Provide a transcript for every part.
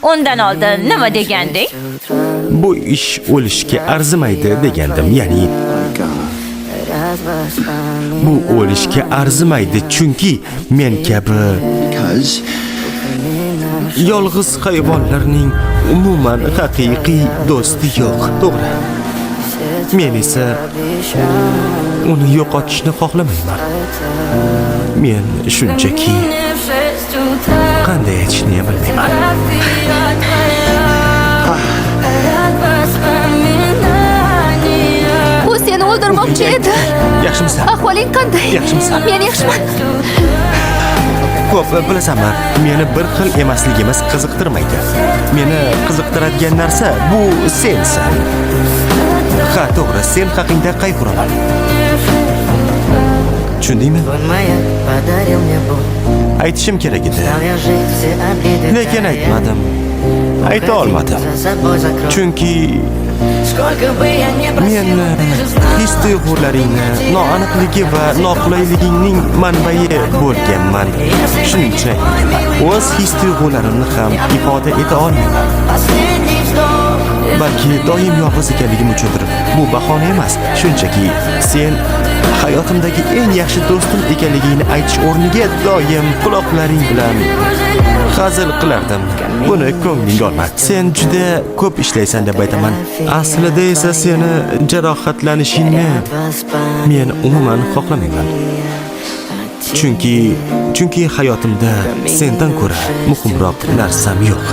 Undan oldin nima deganding? Bu ish o'lishga arzimaydi degandim. Ya'ni bu o'lishga arzimaydi chunki men kabi yolg'iz hayvonlarning umuman haqiqiy do'sti yo'q. To'g'ri. Men esa uni yo'qotishni xohlamayman. Men shunchaki qanday aytishni ham bilmayman. U seni o'ldirmoqchi edi. Yaxshimisan? Ahvoling qanday? Yaxshimisan? Men yaxshiman. Ko'p bilasanmi, meni bir xil emasligimiz qiziqtirmaydi. Meni qiziqtiradigan narsa bu sensan. Ha, to'g'ri, sen haqingda qayg'uraman. Tushundingmi? Aytishim kerak edi. Lekin aytmadim. Ayta olmadim. Chunki men his-tuyg'ularingni noaniqligi va noqulayligingning manbai bo'lganman. Shuning uchun o'z his-tuyg'ularimni ham ifoda eta olmayman. Balki doim yolg'iz ekanligim uchundir. Bu bahona emas. Shunchaki sen hayotimdagi eng yaxshi do'stim ekanligingni aytish o'rniga doim quloqlaring bilan hazil qilardim. Buni ko'nglingga olma. Sen juda ko'p ishlaysan deb aytaman. Aslida esa seni jarohatlanishingni men umuman xohlamayman. Chunki hayotimda sendan ko'ra muhimroq narsam yo'q.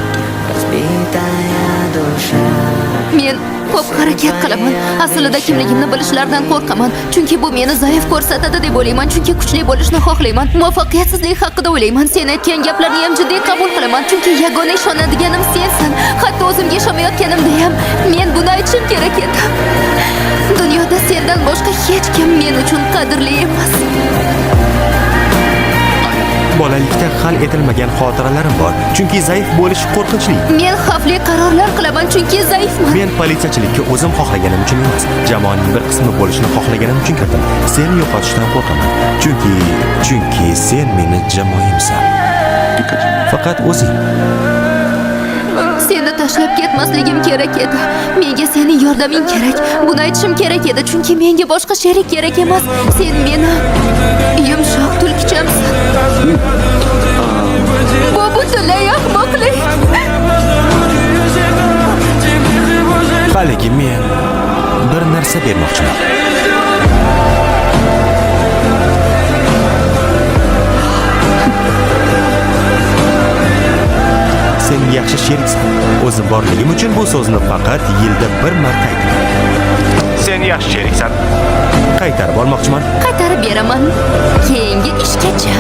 Men ko'p harakat qilaman. Aslida kimligimni bilishlaridan qo'rqaman. Chunki bu meni zaif ko'rsatadi deb o'ylayman. Chunki kuchli bo'lishni xohlayman. Muvaffaqiyatsizlik haqida o'ylayman. Sen aytgan gaplarni ham jiddiy qabul qilaman. Chunki yagona ishonadiganim sensan. Hatto o'zimga ishonmayotganimda ham men buni aytishim kerak edi. Dunyoda sendan boshqa hech kim men uchun qadrli emas. Bolalikda hal etilmagan xotiralarim bor. Chunki zaif bo'lish qo'rqinchli. Men xavfli qarorlar qilaman chunki zaifman. Men politsiyachilikka o'zim xohlaganim uchun emas, jamoaning bir qismi bo'lishni xohlaganim uchun kirdim. Seni yo'qotishdan qo'rqaman. Chunki sen meni jamoamsan. Faqat o'zing. Seni tashlab ketmasligim kerak edi. Menga sening yordaming kerak. Buni aytishim kerak edi chunki menga boshqa sherik kerak emas. Sen meni yumshoq tulkichamsan. Bu butunlay ahmoqlik. Haligi men bir narsa bermoqchiman. Sen yaxshi sheriksan. O'zim borligim uchun bu so'zni faqat yilda bir marta aytaman. Sen yaxshi sheriksan. Qaytarib olmoqchiman. Qaytarib beraman. Keyingi ishgacha.